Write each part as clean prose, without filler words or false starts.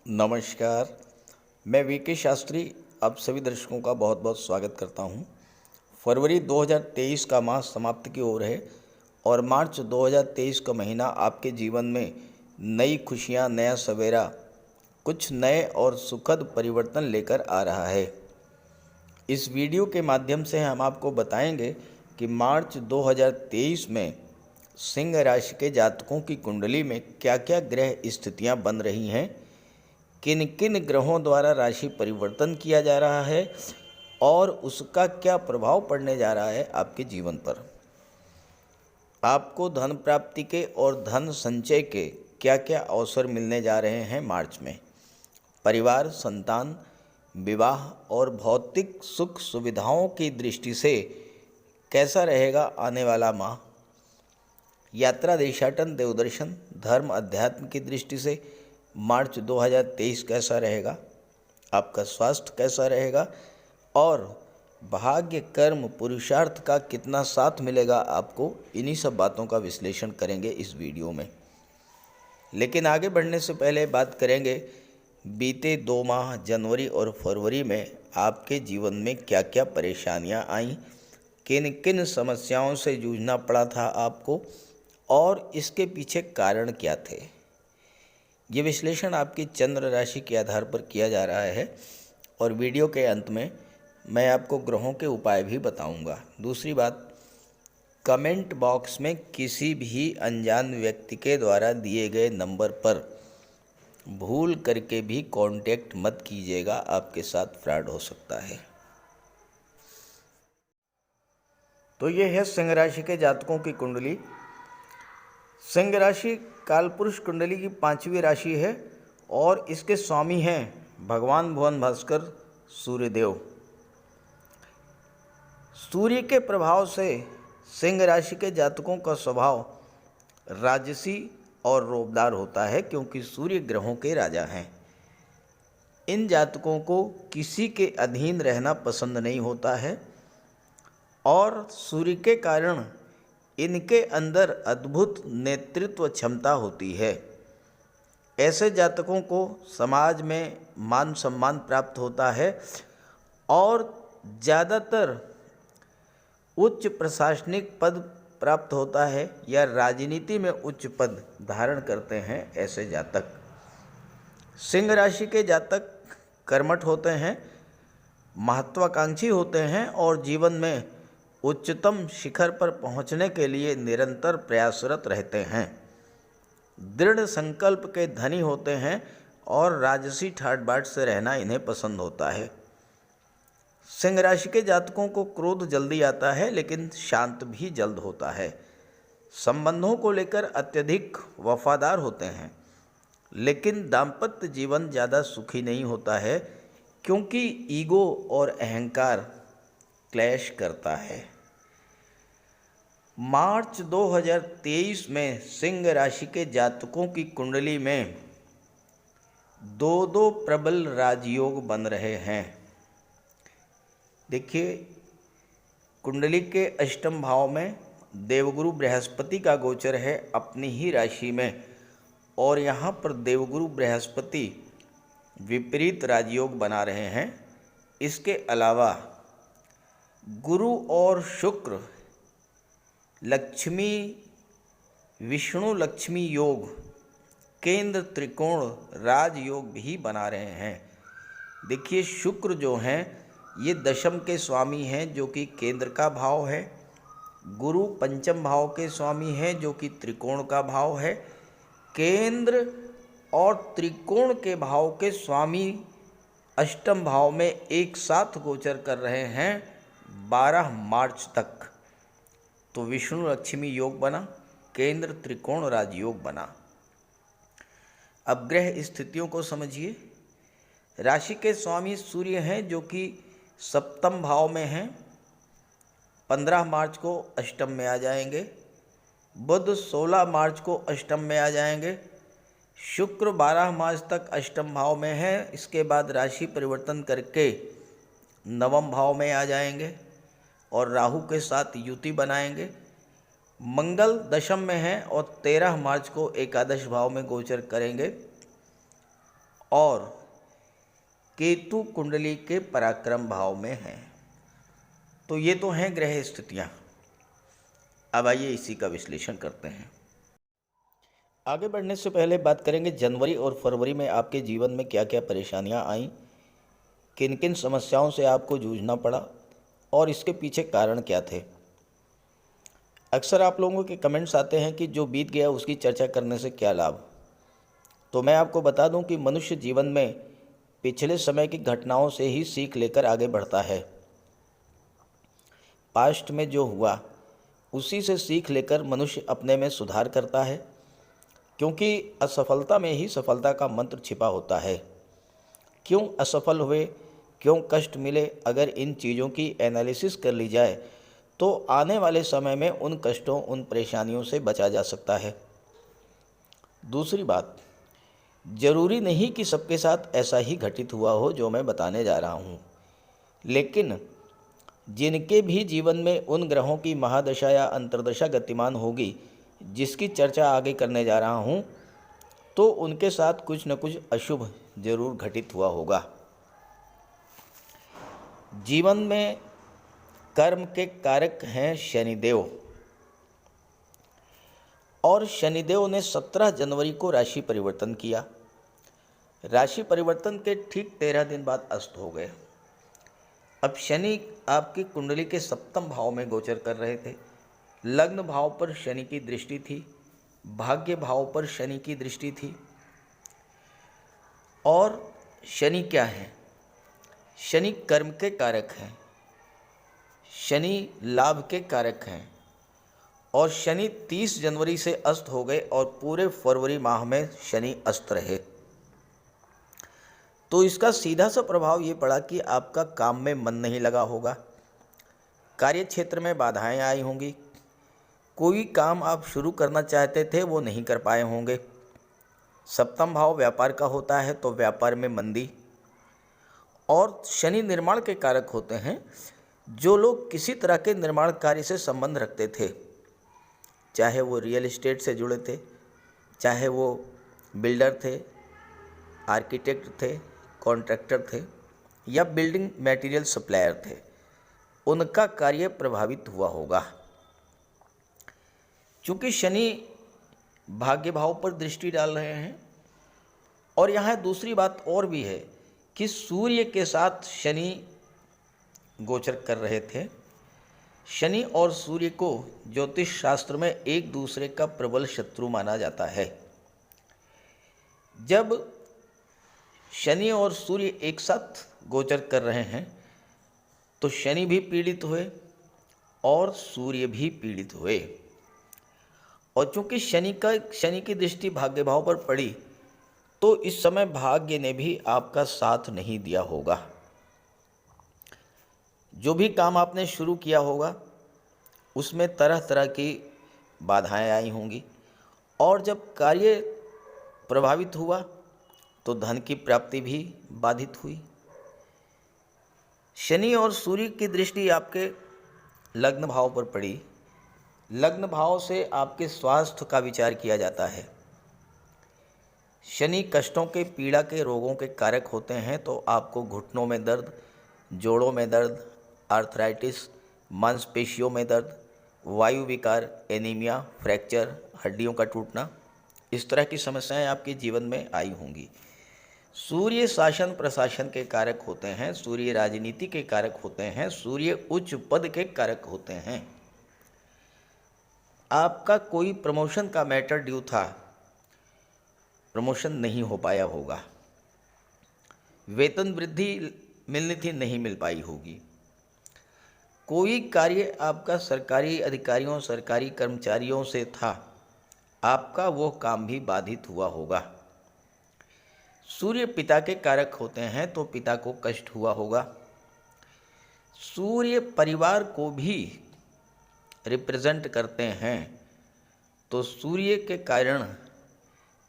नमस्कार। मैं वीके शास्त्री आप सभी दर्शकों का बहुत बहुत स्वागत करता हूं। फरवरी 2023 का माह समाप्ति की ओर है और मार्च 2023 का महीना आपके जीवन में नई खुशियां, नया सवेरा, कुछ नए और सुखद परिवर्तन लेकर आ रहा है। इस वीडियो के माध्यम से हम आपको बताएंगे कि मार्च 2023 में सिंह राशि के जातकों की कुंडली में क्या क्या ग्रह स्थितियां बन रही हैं, किन किन ग्रहों द्वारा राशि परिवर्तन किया जा रहा है और उसका क्या प्रभाव पड़ने जा रहा है आपके जीवन पर। आपको धन प्राप्ति के और धन संचय के क्या क्या अवसर मिलने जा रहे हैं मार्च में। परिवार, संतान, विवाह और भौतिक सुख सुविधाओं की दृष्टि से कैसा रहेगा आने वाला माह। यात्रा, देशाटन, देवदर्शन, धर्म, अध्यात्म की दृष्टि से मार्च 2023 कैसा रहेगा, आपका स्वास्थ्य कैसा रहेगा और भाग्य, कर्म, पुरुषार्थ का कितना साथ मिलेगा आपको, इन्हीं सब बातों का विश्लेषण करेंगे इस वीडियो में। लेकिन आगे बढ़ने से पहले बात करेंगे बीते 2 माह जनवरी और फरवरी में आपके जीवन में क्या क्या परेशानियां आईं, किन किन समस्याओं से जूझना पड़ा था आपको और इसके पीछे कारण क्या थे। ये विश्लेषण आपकी चंद्र राशि के आधार पर किया जा रहा है और वीडियो के अंत में मैं आपको ग्रहों के उपाय भी बताऊंगा। दूसरी बात, कमेंट बॉक्स में किसी भी अनजान व्यक्ति के द्वारा दिए गए नंबर पर भूल करके भी कांटेक्ट मत कीजिएगा, आपके साथ फ्रॉड हो सकता है। तो ये है सिंह राशि के जातकों की कुंडली। सिंह राशि कालपुरुष कुंडली की 5वीं राशि है और इसके स्वामी हैं भगवान भुवन भास्कर सूर्यदेव। सूर्य के प्रभाव से सिंह राशि के जातकों का स्वभाव राजसी और रोबदार होता है, क्योंकि सूर्य ग्रहों के राजा हैं। इन जातकों को किसी के अधीन रहना पसंद नहीं होता है और सूर्य के कारण इनके अंदर अद्भुत नेतृत्व क्षमता होती है। ऐसे जातकों को समाज में मान सम्मान प्राप्त होता है और ज़्यादातर उच्च प्रशासनिक पद प्राप्त होता है या राजनीति में उच्च पद धारण करते हैं ऐसे जातक। सिंह राशि के जातक कर्मठ होते हैं, महत्वाकांक्षी होते हैं और जीवन में उच्चतम शिखर पर पहुंचने के लिए निरंतर प्रयासरत रहते हैं। दृढ़ संकल्प के धनी होते हैं और राजसी ठाट बाट से रहना इन्हें पसंद होता है। सिंह राशि के जातकों को क्रोध जल्दी आता है लेकिन शांत भी जल्द होता है। संबंधों को लेकर अत्यधिक वफादार होते हैं, लेकिन दाम्पत्य जीवन ज़्यादा सुखी नहीं होता है क्योंकि ईगो और अहंकार क्लैश करता है। मार्च 2023 में सिंह राशि के जातकों की कुंडली में 2 प्रबल राजयोग बन रहे हैं। देखिए, कुंडली के अष्टम भाव में देवगुरु बृहस्पति का गोचर है अपनी ही राशि में और यहाँ पर देवगुरु बृहस्पति विपरीत राजयोग बना रहे हैं। इसके अलावा गुरु और शुक्र लक्ष्मी विष्णु लक्ष्मी योग, केंद्र त्रिकोण राजयोग भी बना रहे हैं। देखिए, शुक्र जो हैं ये दशम के स्वामी हैं जो कि केंद्र का भाव है। गुरु पंचम भाव के स्वामी हैं जो कि त्रिकोण का भाव है। केंद्र और त्रिकोण के भाव के स्वामी अष्टम भाव में एक साथ गोचर कर रहे हैं 12 मार्च तक। तो विष्णु लक्ष्मी योग बना, केंद्र त्रिकोण राजयोग बना। अब ग्रह स्थितियों को समझिए। राशि के स्वामी सूर्य हैं जो कि सप्तम भाव में हैं, 15 मार्च को अष्टम में आ जाएंगे। बुध 16 मार्च को अष्टम में आ जाएंगे। शुक्र 12 मार्च तक अष्टम भाव में है, इसके बाद राशि परिवर्तन करके नवम भाव में आ जाएंगे और राहु के साथ युति बनाएंगे। मंगल दशम में है और 13 मार्च को एकादश भाव में गोचर करेंगे और केतु कुंडली के पराक्रम भाव में है। तो ये तो हैं ग्रह स्थितियाँ। अब आइए इसी का विश्लेषण करते हैं। आगे बढ़ने से पहले बात करेंगे जनवरी और फरवरी में आपके जीवन में क्या क्या परेशानियां आईं, किन किन समस्याओं से आपको जूझना पड़ा और इसके पीछे कारण क्या थे। अक्सर आप लोगों के कमेंट्स आते हैं कि जो बीत गया उसकी चर्चा करने से क्या लाभ। तो मैं आपको बता दूं कि मनुष्य जीवन में पिछले समय की घटनाओं से ही सीख लेकर आगे बढ़ता है। पास्ट में जो हुआ उसी से सीख लेकर मनुष्य अपने में सुधार करता है, क्योंकि असफलता में ही सफलता का मंत्र छिपा होता है। क्यों असफल हुए, क्यों कष्ट मिले, अगर इन चीज़ों की एनालिसिस कर ली जाए तो आने वाले समय में उन कष्टों, उन परेशानियों से बचा जा सकता है। दूसरी बात, ज़रूरी नहीं कि सबके साथ ऐसा ही घटित हुआ हो जो मैं बताने जा रहा हूँ, लेकिन जिनके भी जीवन में उन ग्रहों की महादशा या अंतर्दशा गतिमान होगी जिसकी चर्चा आगे करने जा रहा हूँ, तो उनके साथ कुछ न कुछ अशुभ जरूर घटित हुआ होगा। जीवन में कर्म के कारक हैं शनिदेव, और शनिदेव ने 17 जनवरी को राशि परिवर्तन किया। राशि परिवर्तन के ठीक 13 दिन बाद अस्त हो गए। अब शनि आपकी कुंडली के सप्तम भाव में गोचर कर रहे थे। लग्न भाव पर शनि की दृष्टि थी, भाग्य भाव पर शनि की दृष्टि थी। और शनि क्या है? शनि कर्म के कारक हैं, शनि लाभ के कारक हैं, और शनि 30 जनवरी से अस्त हो गए और पूरे फरवरी माह में शनि अस्त रहे। तो इसका सीधा सा प्रभाव ये पड़ा कि आपका काम में मन नहीं लगा होगा, कार्य क्षेत्र में बाधाएं आई होंगी, कोई काम आप शुरू करना चाहते थे वो नहीं कर पाए होंगे। सप्तम भाव व्यापार का होता है तो व्यापार में मंदी। और शनि निर्माण के कारक होते हैं। जो लोग किसी तरह के निर्माण कार्य से संबंध रखते थे, चाहे वो रियल एस्टेट से जुड़े थे, चाहे वो बिल्डर थे, आर्किटेक्ट थे, कॉन्ट्रैक्टर थे, या बिल्डिंग मटेरियल सप्लायर थे, उनका कार्य प्रभावित हुआ होगा। चूँकि शनि भाग्य भाव पर दृष्टि डाल रहे हैं, और यहाँ दूसरी बात और भी है कि सूर्य के साथ शनि गोचर कर रहे थे। शनि और सूर्य को ज्योतिष शास्त्र में एक दूसरे का प्रबल शत्रु माना जाता है। जब शनि और सूर्य एक साथ गोचर कर रहे हैं तो शनि भी पीड़ित हुए और सूर्य भी पीड़ित हुए। और चूंकि शनि की दृष्टि भाग्य भाव पर पड़ी तो इस समय भाग्य ने भी आपका साथ नहीं दिया होगा। जो भी काम आपने शुरू किया होगा उसमें तरह तरह की बाधाएं आई होंगी, और जब कार्य प्रभावित हुआ तो धन की प्राप्ति भी बाधित हुई। शनि और सूर्य की दृष्टि आपके लग्न भाव पर पड़ी। लग्न भाव से आपके स्वास्थ्य का विचार किया जाता है। शनि कष्टों के, पीड़ा के, रोगों के कारक होते हैं, तो आपको घुटनों में दर्द, जोड़ों में दर्द, आर्थराइटिस, मांसपेशियों में दर्द, वायु विकार, एनीमिया, फ्रैक्चर, हड्डियों का टूटना, इस तरह की समस्याएं आपके जीवन में आई होंगी। सूर्य शासन प्रशासन के कारक होते हैं, सूर्य राजनीति के कारक होते हैं, सूर्य उच्च पद के कारक होते हैं। आपका कोई प्रमोशन का मैटर ड्यू था, प्रमोशन नहीं हो पाया होगा। वेतन वृद्धि मिलनी थी, नहीं मिल पाई होगी। कोई कार्य आपका सरकारी अधिकारियों, सरकारी कर्मचारियों से था, आपका वो काम भी बाधित हुआ होगा। सूर्य पिता के कारक होते हैं तो पिता को कष्ट हुआ होगा। सूर्य परिवार को भी रिप्रेजेंट करते हैं, तो सूर्य के कारण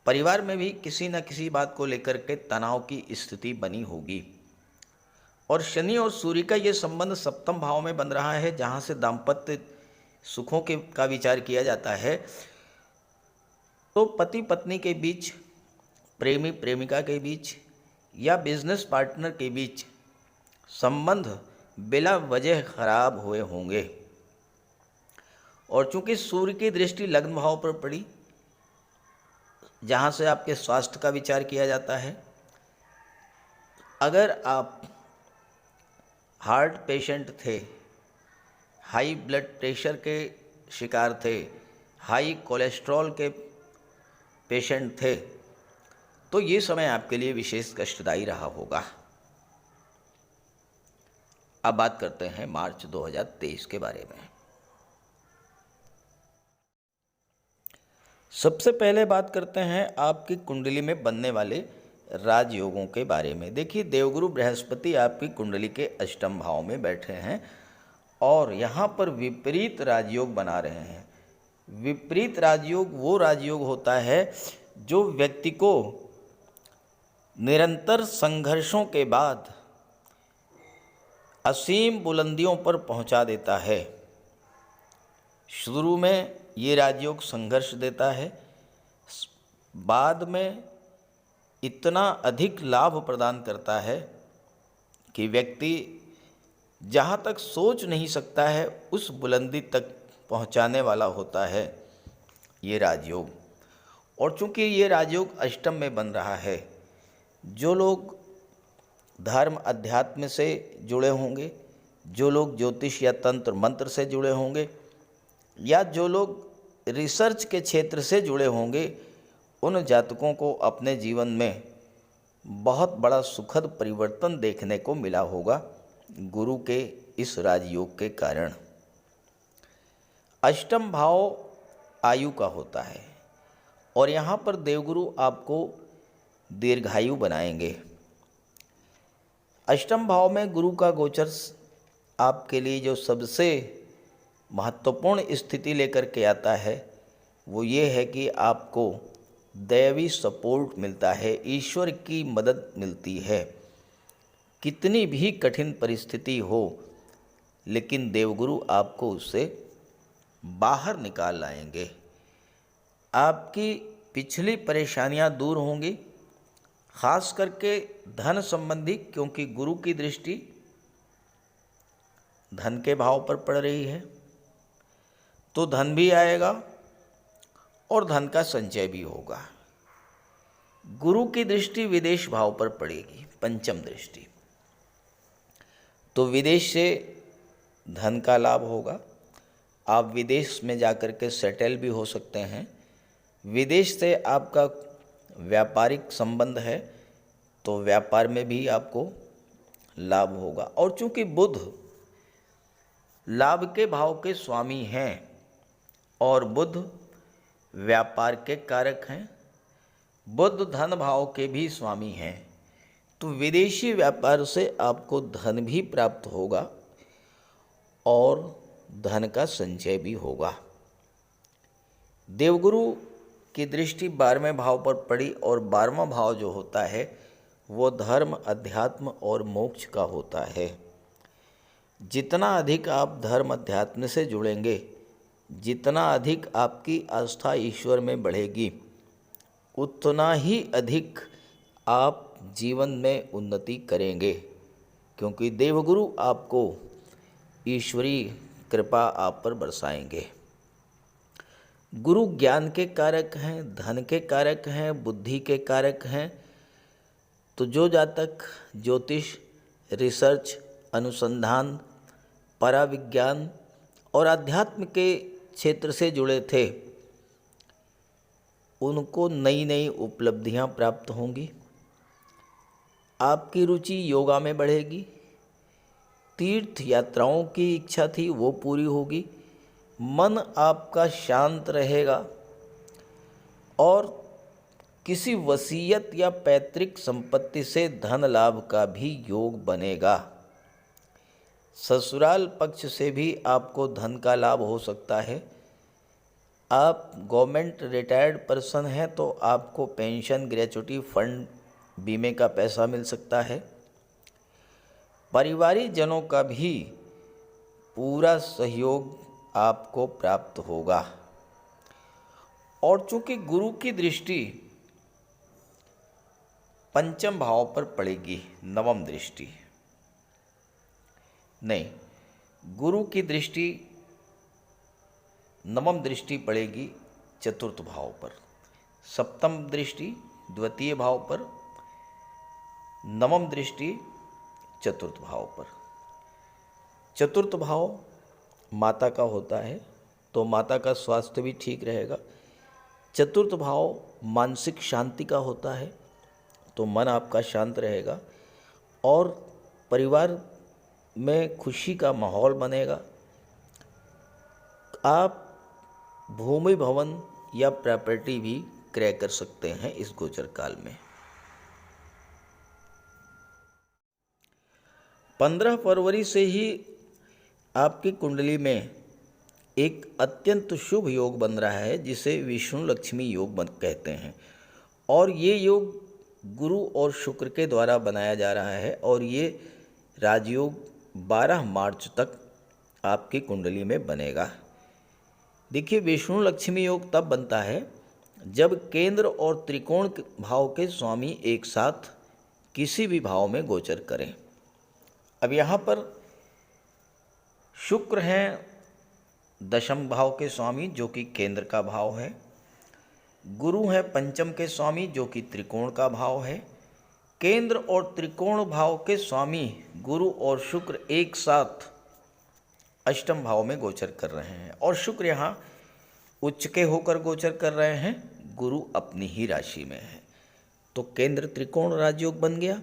परिवार में भी किसी न किसी बात को लेकर के तनाव की स्थिति बनी होगी। और शनि और सूर्य का ये संबंध सप्तम भाव में बन रहा है, जहाँ से दाम्पत्य सुखों का विचार किया जाता है। तो पति पत्नी के बीच, प्रेमी प्रेमिका के बीच, या बिजनेस पार्टनर के बीच संबंध बिला वजह खराब हुए होंगे। और चूंकि सूर्य की दृष्टि लग्न भाव पर पड़ी, जहाँ से आपके स्वास्थ्य का विचार किया जाता है, अगर आप हार्ट पेशेंट थे, हाई ब्लड प्रेशर के शिकार थे, हाई कोलेस्ट्रॉल के पेशेंट थे, तो ये समय आपके लिए विशेष कष्टदायी रहा होगा। अब बात करते हैं मार्च 2023 के बारे में। सबसे पहले बात करते हैं आपकी कुंडली में बनने वाले राजयोगों के बारे में। देखिए, देवगुरु बृहस्पति आपकी कुंडली के अष्टम भाव में बैठे हैं और यहाँ पर विपरीत राजयोग बना रहे हैं। विपरीत राजयोग वो राजयोग होता है जो व्यक्ति को निरंतर संघर्षों के बाद असीम बुलंदियों पर पहुंचा देता है। शुरू में ये राजयोग संघर्ष देता है, बाद में इतना अधिक लाभ प्रदान करता है कि व्यक्ति जहाँ तक सोच नहीं सकता है उस बुलंदी तक पहुँचाने वाला होता है ये राजयोग। और चूँकि ये राजयोग अष्टम में बन रहा है, जो लोग धर्म अध्यात्म से जुड़े होंगे, जो लोग ज्योतिष या तंत्र मंत्र से जुड़े होंगे, या जो लोग रिसर्च के क्षेत्र से जुड़े होंगे, उन जातकों को अपने जीवन में बहुत बड़ा सुखद परिवर्तन देखने को मिला होगा गुरु के इस राजयोग के कारण। अष्टम भाव आयु का होता है और यहाँ पर देवगुरु आपको दीर्घायु बनाएंगे। अष्टम भाव में गुरु का गोचर आपके लिए जो सबसे महत्वपूर्ण स्थिति लेकर के आता है वो ये है कि आपको दैवी सपोर्ट मिलता है, ईश्वर की मदद मिलती है। कितनी भी कठिन परिस्थिति हो, लेकिन देवगुरु आपको उससे बाहर निकाल लाएंगे। आपकी पिछली परेशानियां दूर होंगी, खास करके धन संबंधी, क्योंकि गुरु की दृष्टि धन के भाव पर पड़ रही है, तो धन भी आएगा और धन का संचय भी होगा। गुरु की दृष्टि विदेश भाव पर पड़ेगी, पंचम दृष्टि, तो विदेश से धन का लाभ होगा। आप विदेश में जाकर के सेटल भी हो सकते हैं। विदेश से आपका व्यापारिक संबंध है तो व्यापार में भी आपको लाभ होगा। और चूंकि बुध लाभ के भाव के स्वामी हैं और बुध व्यापार के कारक हैं, बुध धन भाव के भी स्वामी हैं, तो विदेशी व्यापार से आपको धन भी प्राप्त होगा और धन का संचय भी होगा। देवगुरु की दृष्टि 12वें भाव पर पड़ी और 12वां भाव जो होता है वो धर्म, अध्यात्म और मोक्ष का होता है। जितना अधिक आप धर्म अध्यात्म से जुड़ेंगे, जितना अधिक आपकी आस्था ईश्वर में बढ़ेगी, उतना ही अधिक आप जीवन में उन्नति करेंगे, क्योंकि देवगुरु आपको ईश्वरीय कृपा आप पर बरसाएंगे। गुरु ज्ञान के कारक हैं, धन के कारक हैं, बुद्धि के कारक हैं। तो जो जातक ज्योतिष, रिसर्च, अनुसंधान, पराविज्ञान और अध्यात्म के क्षेत्र से जुड़े थे, उनको नई नई उपलब्धियां प्राप्त होंगी। आपकी रुचि योगा में बढ़ेगी। तीर्थ यात्राओं की इच्छा थी वो पूरी होगी। मन आपका शांत रहेगा और किसी वसीयत या पैतृक संपत्ति से धन लाभ का भी योग बनेगा। ससुराल पक्ष से भी आपको धन का लाभ हो सकता है। आप गवर्नमेंट रिटायर्ड पर्सन हैं तो आपको पेंशन, ग्रेच्युटी फंड, बीमे का पैसा मिल सकता है। पारिवारिक जनों का भी पूरा सहयोग आपको प्राप्त होगा। और चूंकि गुरु की दृष्टि पंचम भाव पर पड़ेगी नवम दृष्टि, नहीं, गुरु की दृष्टि, नवम दृष्टि पड़ेगी चतुर्थ भाव पर, सप्तम दृष्टि द्वितीय भाव पर, नवम दृष्टि चतुर्थ भाव पर। चतुर्थ भाव माता का होता है तो माता का स्वास्थ्य भी ठीक रहेगा। चतुर्थ भाव मानसिक शांति का होता है तो मन आपका शांत रहेगा और परिवार में खुशी का माहौल बनेगा। आप भूमि भवन या प्रॉपर्टी भी क्रय कर सकते हैं इस गोचर काल में। 15 फरवरी से ही आपकी कुंडली में एक अत्यंत शुभ योग बन रहा है जिसे विष्णु लक्ष्मी योग कहते हैं, और ये योग गुरु और शुक्र के द्वारा बनाया जा रहा है और ये राजयोग 12 मार्च तक आपकी कुंडली में बनेगा। देखिए, विष्णु लक्ष्मी योग तब बनता है जब केंद्र और त्रिकोण भाव के स्वामी एक साथ किसी भी भाव में गोचर करें। अब यहाँ पर शुक्र हैं दशम भाव के स्वामी जो कि केंद्र का भाव है, गुरु हैं पंचम के स्वामी जो कि त्रिकोण का भाव है। केंद्र और त्रिकोण भाव के स्वामी गुरु और शुक्र एक साथ अष्टम भाव में गोचर कर रहे हैं और शुक्र यहाँ उच्च के होकर गोचर कर रहे हैं, गुरु अपनी ही राशि में है। तो केंद्र त्रिकोण राजयोग बन गया,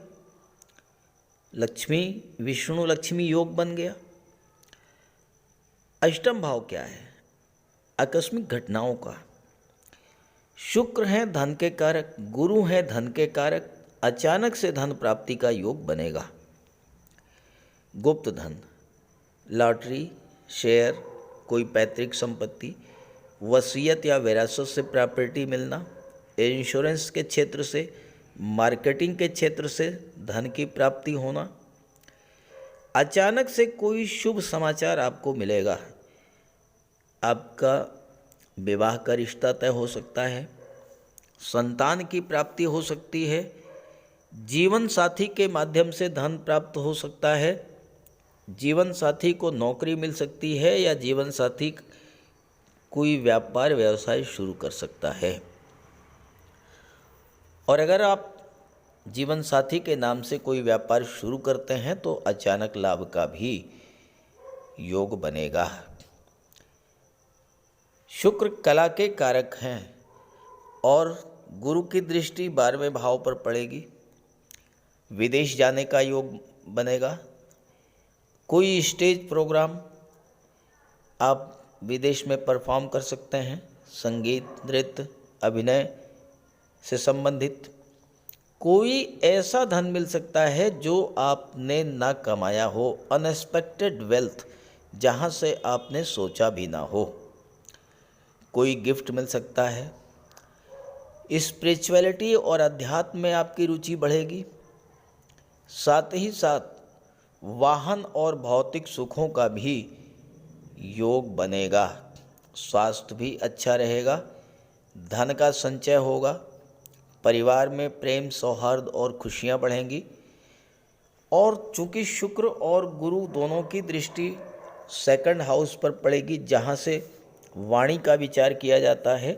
लक्ष्मी विष्णु लक्ष्मी योग बन गया। अष्टम भाव क्या है? आकस्मिक घटनाओं का। शुक्र है धन के कारक, गुरु है धन के कारक, अचानक से धन प्राप्ति का योग बनेगा। गुप्त धन, लॉटरी, शेयर, कोई पैतृक संपत्ति, वसीयत या विरासत से प्रॉपर्टी मिलना, इंश्योरेंस के क्षेत्र से, मार्केटिंग के क्षेत्र से धन की प्राप्ति होना, अचानक से कोई शुभ समाचार आपको मिलेगा। आपका विवाह का रिश्ता तय हो सकता है, संतान की प्राप्ति हो सकती है, जीवन साथी के माध्यम से धन प्राप्त हो सकता है, जीवन साथी को नौकरी मिल सकती है या जीवन साथी कोई व्यापार व्यवसाय शुरू कर सकता है। और अगर आप जीवन साथी के नाम से कोई व्यापार शुरू करते हैं तो अचानक लाभ का भी योग बनेगा। शुक्र कला के कारक हैं और गुरु की दृष्टि 12वें भाव पर पड़ेगी। विदेश जाने का योग बनेगा। कोई स्टेज प्रोग्राम आप विदेश में परफॉर्म कर सकते हैं, संगीत, नृत्य, अभिनय से संबंधित। कोई ऐसा धन मिल सकता है जो आपने ना कमाया हो, अनएक्सपेक्टेड वेल्थ, जहाँ से आपने सोचा भी ना हो। कोई गिफ्ट मिल सकता है। स्पिरिचुअलिटी और अध्यात्म में आपकी रुचि बढ़ेगी। साथ ही साथ वाहन और भौतिक सुखों का भी योग बनेगा। स्वास्थ्य भी अच्छा रहेगा, धन का संचय होगा, परिवार में प्रेम, सौहार्द और खुशियां बढ़ेंगी। और चूंकि शुक्र और गुरु दोनों की दृष्टि सेकंड हाउस पर पड़ेगी जहां से वाणी का विचार किया जाता है,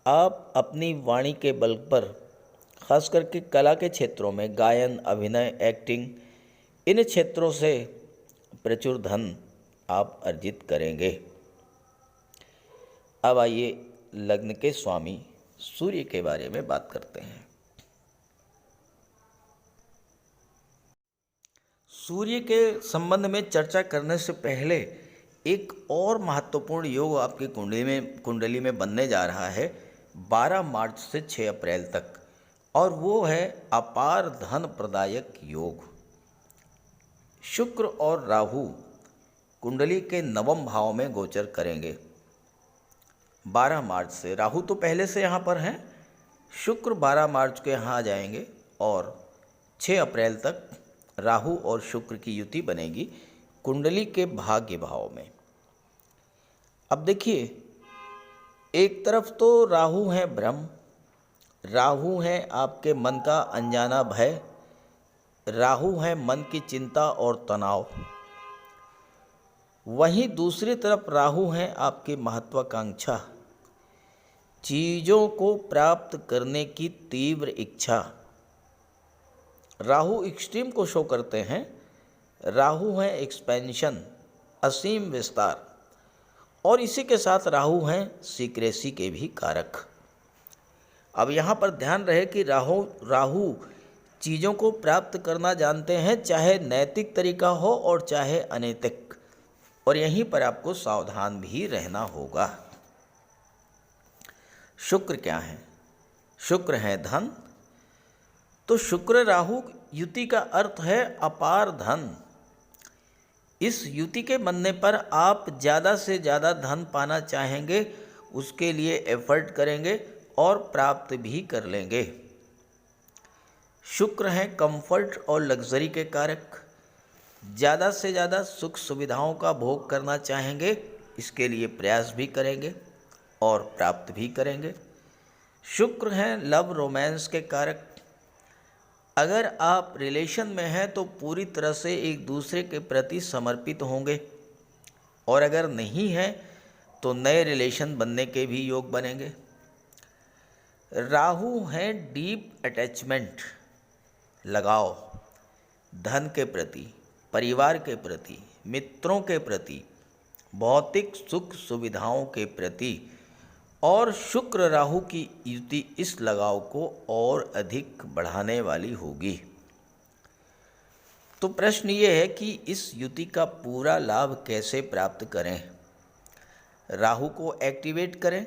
आप अपनी वाणी के बल पर खास करके कला के क्षेत्रों में, गायन, अभिनय, एक्टिंग, इन क्षेत्रों से प्रचुर धन आप अर्जित करेंगे। अब आइए लग्न के स्वामी सूर्य के बारे में बात करते हैं। सूर्य के संबंध में चर्चा करने से पहले एक और महत्वपूर्ण योग आपकी कुंडली में बनने जा रहा है 12 मार्च से 6 अप्रैल तक, और वो है अपार धन प्रदायक योग। शुक्र और राहु कुंडली के नवम भाव में गोचर करेंगे 12 मार्च से। राहु तो पहले से यहाँ पर हैं, शुक्र 12 मार्च को यहाँ आ जाएंगे और 6 अप्रैल तक राहु और शुक्र की युति बनेगी कुंडली के भाग्य भाव में। अब देखिए, एक तरफ तो राहु हैं ब्रह्म राहु है आपके मन का अनजाना भय, राहु है मन की चिंता और तनाव। वहीं दूसरी तरफ राहु है आपकी महत्वाकांक्षा, चीज़ों को प्राप्त करने की तीव्र इच्छा। राहु एक्सट्रीम को शो करते हैं, राहु है एक्सपेंशन, असीम विस्तार, और इसी के साथ राहु हैं सीक्रेसी के भी कारक। अब यहाँ पर ध्यान रहे कि राहु चीज़ों को प्राप्त करना जानते हैं, चाहे नैतिक तरीका हो और चाहे अनैतिक, और यहीं पर आपको सावधान भी रहना होगा। शुक्र क्या है? शुक्र है धन। तो शुक्र राहु युति का अर्थ है अपार धन। इस युति के बनने पर आप ज़्यादा से ज़्यादा धन पाना चाहेंगे, उसके लिए एफर्ट करेंगे और प्राप्त भी कर लेंगे। शुक्र है कंफर्ट और लग्जरी के कारक। ज़्यादा से ज़्यादा सुख सुविधाओं का भोग करना चाहेंगे, इसके लिए प्रयास भी करेंगे और प्राप्त भी करेंगे। शुक्र हैं लव रोमांस के कारक। अगर आप रिलेशन में हैं तो पूरी तरह से एक दूसरे के प्रति समर्पित होंगे, और अगर नहीं हैं तो नए रिलेशन बनने के भी योग बनेंगे। राहु हैं डीप अटैचमेंट, लगाव, धन के प्रति, परिवार के प्रति, मित्रों के प्रति, भौतिक सुख सुविधाओं के प्रति, और शुक्र राहु की युति इस लगाव को और अधिक बढ़ाने वाली होगी। तो प्रश्न ये है कि इस युति का पूरा लाभ कैसे प्राप्त करें? राहु को एक्टिवेट करें,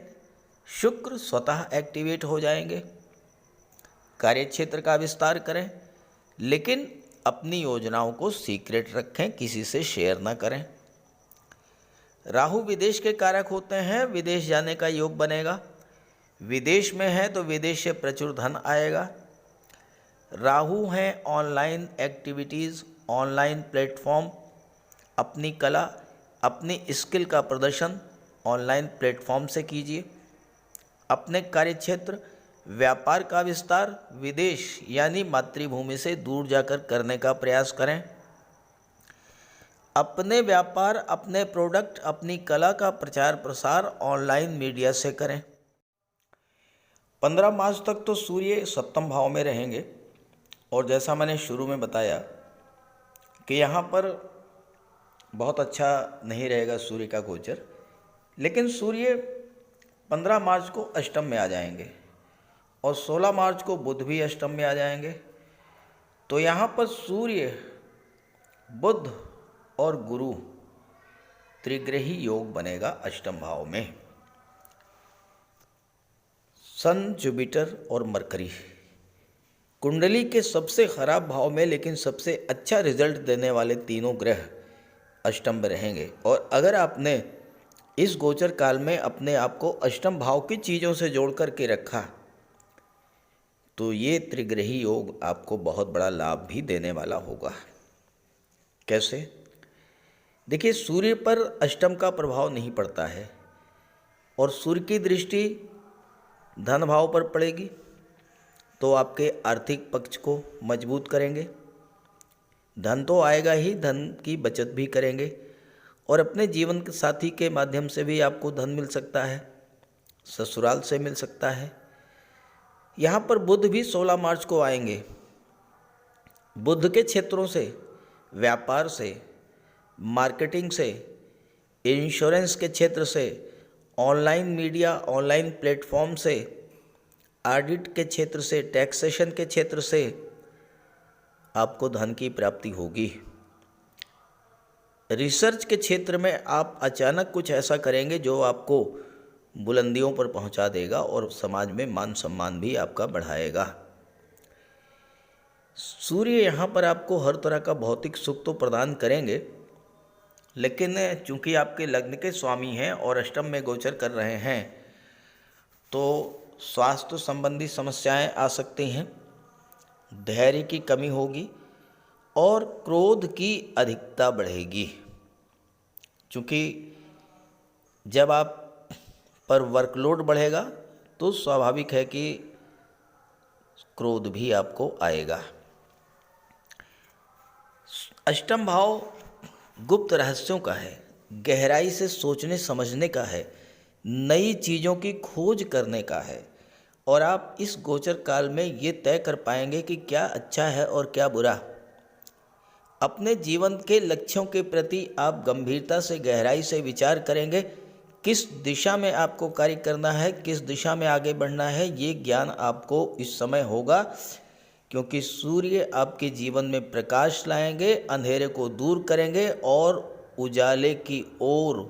शुक्र स्वतः एक्टिवेट हो जाएंगे। कार्यक्षेत्र का विस्तार करें, लेकिन अपनी योजनाओं को सीक्रेट रखें, किसी से शेयर ना करें। राहु विदेश के कारक होते हैं, विदेश जाने का योग बनेगा। विदेश में है तो विदेश से प्रचुर धन आएगा। राहु हैं ऑनलाइन एक्टिविटीज़, ऑनलाइन प्लेटफॉर्म, अपनी कला, अपनी स्किल का प्रदर्शन ऑनलाइन प्लेटफॉर्म से कीजिए। अपने कार्यक्षेत्र, व्यापार का विस्तार विदेश यानी मातृभूमि से दूर जाकर करने का प्रयास करें। अपने व्यापार, अपने प्रोडक्ट, अपनी कला का प्रचार प्रसार ऑनलाइन मीडिया से करें। 15 मार्च तक तो सूर्य सप्तम भाव में रहेंगे, और जैसा मैंने शुरू में बताया कि यहाँ पर बहुत अच्छा नहीं रहेगा सूर्य का गोचर, लेकिन सूर्य 15 मार्च को अष्टम में आ जाएंगे और 16 मार्च को बुध भी अष्टम में आ जाएंगे। तो यहाँ पर सूर्य, बुध और गुरु त्रिग्रही योग बनेगा अष्टम भाव में। सन, जुपिटर और मरकरी कुंडली के सबसे खराब भाव में लेकिन सबसे अच्छा रिजल्ट देने वाले तीनों ग्रह अष्टम में रहेंगे। और अगर आपने इस गोचर काल में अपने आप को अष्टम भाव की चीज़ों से जोड़ करके रखा तो ये त्रिग्रही योग आपको बहुत बड़ा लाभ भी देने वाला होगा। कैसे? देखिए, सूर्य पर अष्टम का प्रभाव नहीं पड़ता है और सूर्य की दृष्टि धन भाव पर पड़ेगी, तो आपके आर्थिक पक्ष को मजबूत करेंगे। धन तो आएगा ही, धन की बचत भी करेंगे, और अपने जीवन साथी के माध्यम से भी आपको धन मिल सकता है, ससुराल से मिल सकता है। यहाँ पर बुध भी 16 मार्च को आएंगे। बुध के क्षेत्रों से, व्यापार से, मार्केटिंग से, इंश्योरेंस के क्षेत्र से, ऑनलाइन मीडिया, ऑनलाइन प्लेटफॉर्म से, ऑडिट के क्षेत्र से, टैक्सेशन के क्षेत्र से आपको धन की प्राप्ति होगी। रिसर्च के क्षेत्र में आप अचानक कुछ ऐसा करेंगे जो आपको बुलंदियों पर पहुंचा देगा और समाज में मान सम्मान भी आपका बढ़ाएगा। सूर्य यहाँ पर आपको हर तरह का भौतिक सुख तो प्रदान करेंगे, लेकिन चूंकि आपके लग्न के स्वामी हैं और अष्टम में गोचर कर रहे हैं, तो स्वास्थ्य संबंधी समस्याएं आ सकती हैं, धैर्य की कमी होगी और क्रोध की अधिकता बढ़ेगी। चूँकि जब आप पर वर्कलोड बढ़ेगा तो स्वाभाविक है कि क्रोध भी आपको आएगा। अष्टम भाव गुप्त रहस्यों का है, गहराई से सोचने समझने का है, नई चीज़ों की खोज करने का है। और आप इस गोचर काल में ये तय कर पाएंगे कि क्या अच्छा है और क्या बुरा। अपने जीवन के लक्ष्यों के प्रति आप गंभीरता से गहराई से विचार करेंगे। किस दिशा में आपको कार्य करना है, किस दिशा में आगे बढ़ना है, ये ज्ञान आपको इस समय होगा, क्योंकि सूर्य आपके जीवन में प्रकाश लाएंगे, अंधेरे को दूर करेंगे और उजाले की ओर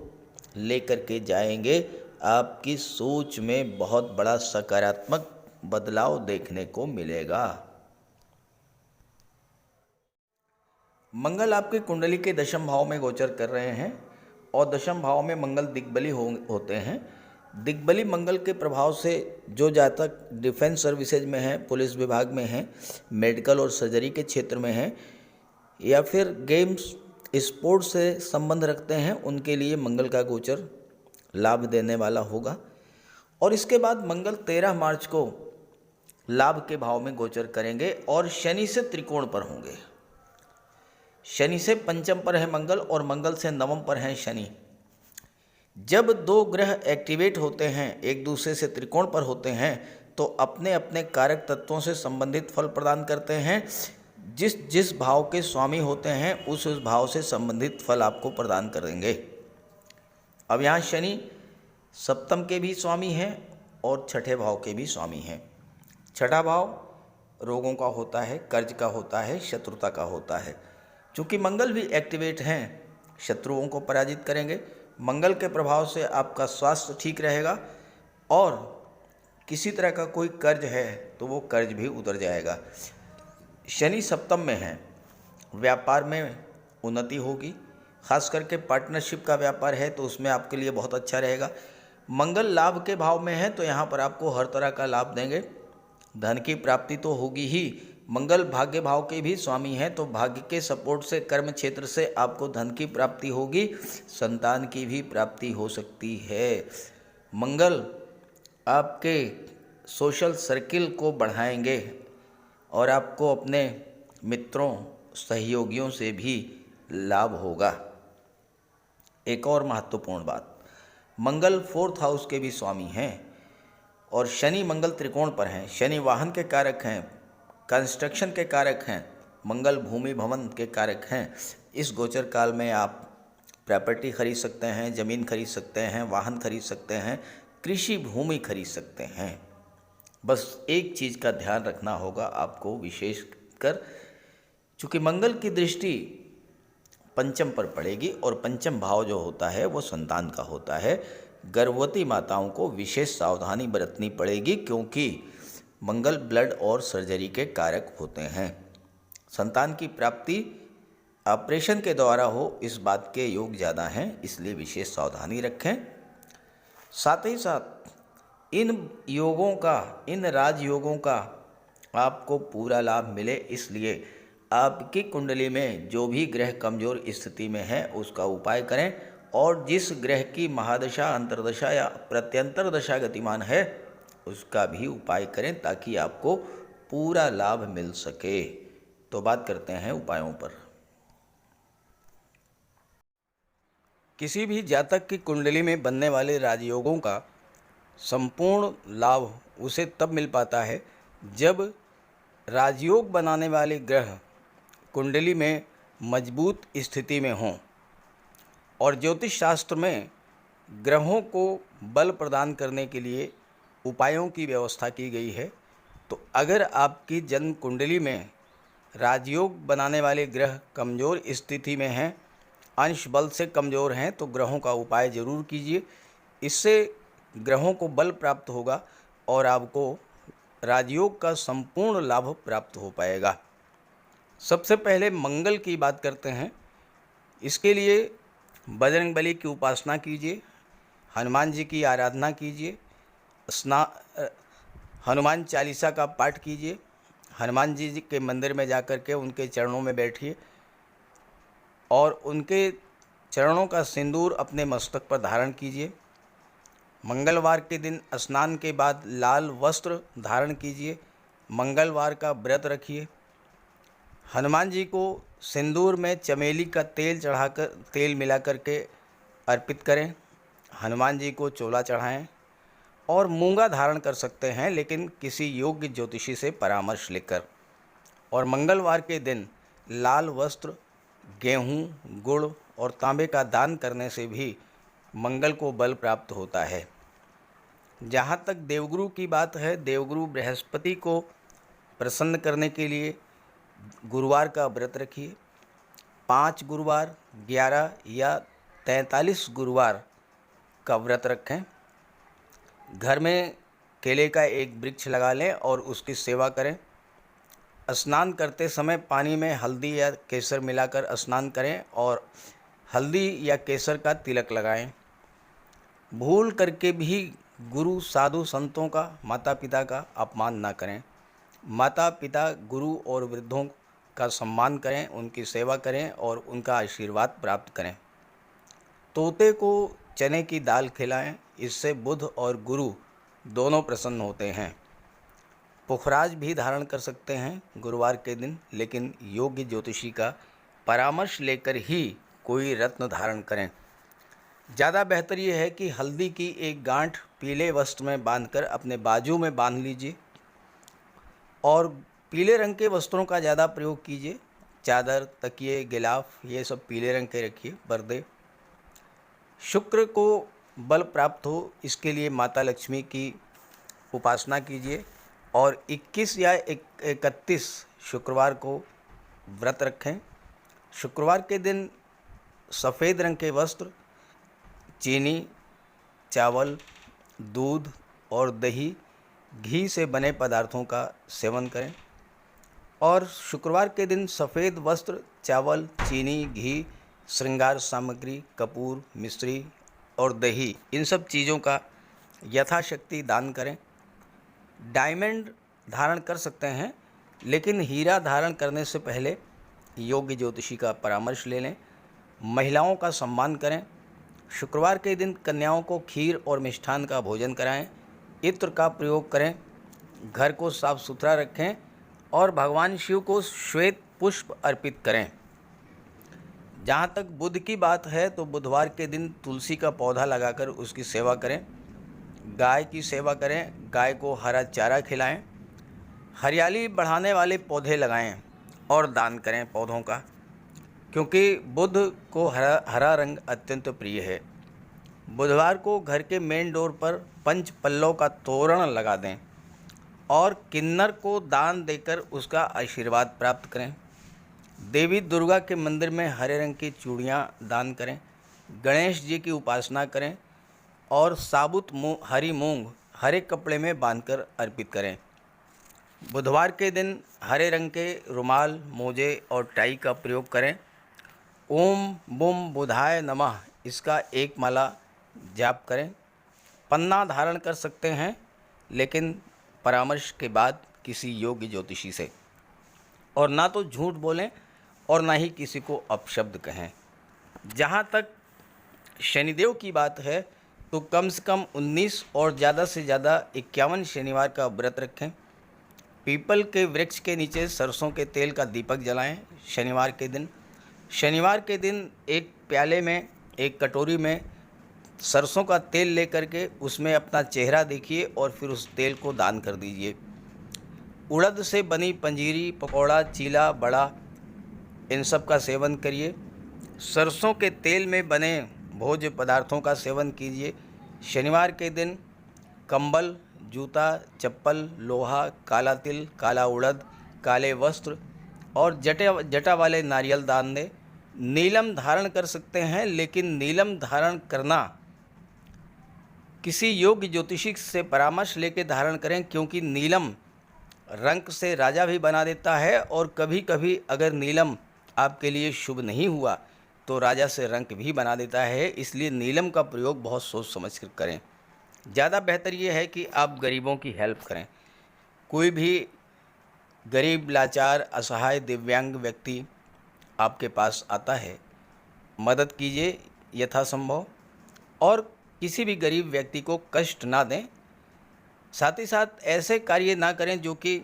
लेकर के जाएंगे। आपकी सोच में बहुत बड़ा सकारात्मक बदलाव देखने को मिलेगा। मंगल आपके कुंडली के दशम भाव में गोचर कर रहे हैं और दशम भाव में मंगल दिग्बली होते हैं। दिग्बली मंगल के प्रभाव से जो जातक डिफेंस सर्विसेज में हैं, पुलिस विभाग में हैं, मेडिकल और सर्जरी के क्षेत्र में हैं, या फिर गेम्स स्पोर्ट्स से संबंध रखते हैं, उनके लिए मंगल का गोचर लाभ देने वाला होगा। और इसके बाद मंगल 13 मार्च को लाभ के भाव में गोचर करेंगे और शनि से त्रिकोण पर होंगे। शनि से पंचम पर है मंगल और मंगल से नवम पर है शनि। जब दो ग्रह एक्टिवेट होते हैं, एक दूसरे से त्रिकोण पर होते हैं, तो अपने अपने कारक तत्वों से संबंधित फल प्रदान करते हैं। जिस जिस भाव के स्वामी होते हैं उस भाव से संबंधित फल आपको प्रदान करेंगे। अब यहाँ शनि सप्तम के भी स्वामी हैं और छठे भाव के भी स्वामी हैं। छठा भाव रोगों का होता है, कर्ज का होता है, शत्रुता का होता है। चूँकि मंगल भी एक्टिवेट हैं, शत्रुओं को पराजित करेंगे। मंगल के प्रभाव से आपका स्वास्थ्य ठीक रहेगा और किसी तरह का कोई कर्ज है तो वो कर्ज भी उतर जाएगा। शनि सप्तम में है, व्यापार में उन्नति होगी, खास करके पार्टनरशिप का व्यापार है तो उसमें आपके लिए बहुत अच्छा रहेगा। मंगल लाभ के भाव में है तो यहाँ पर आपको हर तरह का लाभ देंगे। धन की प्राप्ति तो होगी ही। मंगल भाग्य भाव के भी स्वामी हैं तो भाग्य के सपोर्ट से, कर्म क्षेत्र से आपको धन की प्राप्ति होगी, संतान की भी प्राप्ति हो सकती है। मंगल आपके सोशल सर्किल को बढ़ाएंगे और आपको अपने मित्रों, सहयोगियों से भी लाभ होगा। एक और महत्वपूर्ण बात, मंगल 4th हाउस के भी स्वामी हैं और शनि मंगल त्रिकोण पर हैं। शनि वाहन के कारक हैं, कंस्ट्रक्शन के कारक हैं, मंगल भूमि भवन के कारक हैं। इस गोचर काल में आप प्रॉपर्टी खरीद सकते हैं, ज़मीन खरीद सकते हैं, वाहन खरीद सकते हैं, कृषि भूमि खरीद सकते हैं। बस एक चीज़ का ध्यान रखना होगा आपको विशेषकर, चूँकि मंगल की दृष्टि पंचम पर पड़ेगी और पंचम भाव जो होता है वो संतान का होता है। गर्भवती माताओं को विशेष सावधानी बरतनी पड़ेगी क्योंकि मंगल ब्लड और सर्जरी के कारक होते हैं। संतान की प्राप्ति ऑपरेशन के द्वारा हो, इस बात के योग ज़्यादा हैं, इसलिए विशेष सावधानी रखें। साथ ही साथ इन योगों का, इन राजयोगों का आपको पूरा लाभ मिले, इसलिए आपकी कुंडली में जो भी ग्रह कमज़ोर स्थिति में है उसका उपाय करें और जिस ग्रह की महादशा, अंतर्दशा या प्रत्यंतर दशा गतिमान है उसका भी उपाय करें ताकि आपको पूरा लाभ मिल सके। तो बात करते हैं उपायों पर। किसी भी जातक की कुंडली में बनने वाले राजयोगों का संपूर्ण लाभ उसे तब मिल पाता है जब राजयोग बनाने वाले ग्रह कुंडली में मजबूत स्थिति में हों। और ज्योतिष शास्त्र में ग्रहों को बल प्रदान करने के लिए उपायों की व्यवस्था की गई है। तो अगर आपकी जन्म कुंडली में राजयोग बनाने वाले ग्रह कमज़ोर स्थिति में हैं, अंश बल से कमज़ोर हैं, तो ग्रहों का उपाय ज़रूर कीजिए। इससे ग्रहों को बल प्राप्त होगा और आपको राजयोग का संपूर्ण लाभ प्राप्त हो पाएगा। सबसे पहले मंगल की बात करते हैं। इसके लिए बजरंगबली की उपासना कीजिए, हनुमान जी की आराधना कीजिए, हनुमान चालीसा का पाठ कीजिए, हनुमान जी के मंदिर में जाकर के उनके चरणों में बैठिए और उनके चरणों का सिंदूर अपने मस्तक पर धारण कीजिए। मंगलवार के दिन स्नान के बाद लाल वस्त्र धारण कीजिए, मंगलवार का व्रत रखिए। हनुमान जी को सिंदूर में चमेली का तेल मिला करके अर्पित करें। हनुमान जी को चोला चढ़ाएं और मूंगा धारण कर सकते हैं, लेकिन किसी योग्य ज्योतिषी से परामर्श लेकर। और मंगलवार के दिन लाल वस्त्र, गेहूं, गुड़ और तांबे का दान करने से भी मंगल को बल प्राप्त होता है। जहाँ तक देवगुरु की बात है, देवगुरु बृहस्पति को प्रसन्न करने के लिए गुरुवार का व्रत रखिए। 5 गुरुवार, 11 या 43 गुरुवार का व्रत रखें। घर में केले का एक वृक्ष लगा लें और उसकी सेवा करें। स्नान करते समय पानी में हल्दी या केसर मिलाकर स्नान करें और हल्दी या केसर का तिलक लगाएं। भूल करके भी गुरु, साधु, संतों का, माता पिता का अपमान ना करें। माता पिता, गुरु और वृद्धों का सम्मान करें, उनकी सेवा करें और उनका आशीर्वाद प्राप्त करें। तोते को चने की दाल खिलाएं, इससे बुध और गुरु दोनों प्रसन्न होते हैं। पुखराज भी धारण कर सकते हैं गुरुवार के दिन, लेकिन योग्य ज्योतिषी का परामर्श लेकर ही कोई रत्न धारण करें। ज़्यादा बेहतर ये है कि हल्दी की एक गांठ पीले वस्त्र में बांधकर अपने बाजू में बांध लीजिए और पीले रंग के वस्त्रों का ज़्यादा प्रयोग कीजिए। चादर, तकिए, गिलाफ ये सब पीले रंग के रखिए, पर्दे। शुक्र को बल प्राप्त हो, इसके लिए माता लक्ष्मी की उपासना कीजिए और 21 या 31 शुक्रवार को व्रत रखें। शुक्रवार के दिन सफ़ेद रंग के वस्त्र, चीनी, चावल, दूध और दही, घी से बने पदार्थों का सेवन करें। और शुक्रवार के दिन सफ़ेद वस्त्र, चावल, चीनी, घी, श्रृंगार सामग्री, कपूर, मिश्री और दही, इन सब चीज़ों का यथाशक्ति दान करें। डायमंड धारण कर सकते हैं, लेकिन हीरा धारण करने से पहले योग्य ज्योतिषी का परामर्श ले लें। महिलाओं का सम्मान करें। शुक्रवार के दिन कन्याओं को खीर और मिष्ठान का भोजन कराएं। इत्र का प्रयोग करें। घर को साफ सुथरा रखें और भगवान शिव को श्वेत पुष्प अर्पित करें। जहाँ तक बुध की बात है, तो बुधवार के दिन तुलसी का पौधा लगाकर उसकी सेवा करें। गाय की सेवा करें, गाय को हरा चारा खिलाएं। हरियाली बढ़ाने वाले पौधे लगाएं और दान करें पौधों का, क्योंकि बुध को हरा रंग अत्यंत प्रिय है। बुधवार को घर के मेन डोर पर 5 पल्लव का तोरण लगा दें और किन्नर को दान देकर उसका आशीर्वाद प्राप्त करें। देवी दुर्गा के मंदिर में हरे रंग की चूड़ियाँ दान करें। गणेश जी की उपासना करें और साबुत हरी मूंग हरे कपड़े में बांधकर अर्पित करें। बुधवार के दिन हरे रंग के रुमाल, मोजे और टाई का प्रयोग करें। ओम बुम बुधाय नमः इसका एक माला जाप करें। पन्ना धारण कर सकते हैं, लेकिन परामर्श के बाद किसी योग्य ज्योतिषी से। और ना तो झूठ बोलें और ना ही किसी को अपशब्द कहें। जहाँ तक शनिदेव की बात है, तो कम से कम 19 और ज़्यादा से ज़्यादा 51 शनिवार का व्रत रखें। पीपल के वृक्ष के नीचे सरसों के तेल का दीपक जलाएं शनिवार के दिन। शनिवार के दिन एक प्याले में, एक कटोरी में सरसों का तेल लेकर के उसमें अपना चेहरा देखिए और फिर उस तेल को दान कर दीजिए। उड़द से बनी पंजीरी, पकौड़ा, चीला, बड़ा, इन सब का सेवन करिए। सरसों के तेल में बने भोज्य पदार्थों का सेवन कीजिए। शनिवार के दिन कंबल, जूता, चप्पल, लोहा, काला तिल, काला उड़द, काले वस्त्र और जटा वाले नारियल दान दें। नीलम धारण कर सकते हैं, लेकिन नीलम धारण करना किसी योग्य ज्योतिषी से परामर्श लेकर धारण करें, क्योंकि नीलम रंग से राजा भी बना देता है और कभी कभी अगर नीलम आपके लिए शुभ नहीं हुआ तो राजा से रंक भी बना देता है। इसलिए नीलम का प्रयोग बहुत सोच समझ कर करें। ज़्यादा बेहतर ये है कि आप गरीबों की हेल्प करें। कोई भी गरीब, लाचार, असहाय, दिव्यांग व्यक्ति आपके पास आता है, मदद कीजिए यथासंभव और किसी भी गरीब व्यक्ति को कष्ट ना दें। साथ ही साथ ऐसे कार्य ना करें जो कि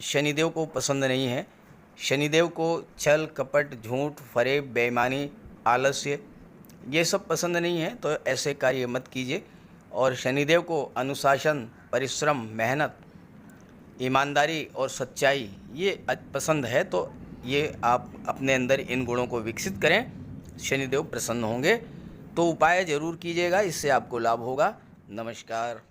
शनिदेव को पसंद नहीं है। शनिदेव को छल कपट, झूठ, फरेब, बेईमानी, आलस्य ये सब पसंद नहीं है, तो ऐसे कार्य मत कीजिए। और शनिदेव को अनुशासन, परिश्रम, मेहनत, ईमानदारी और सच्चाई ये पसंद है, तो ये आप अपने अंदर इन गुणों को विकसित करें, शनिदेव प्रसन्न होंगे। तो उपाय ज़रूर कीजिएगा, इससे आपको लाभ होगा। नमस्कार।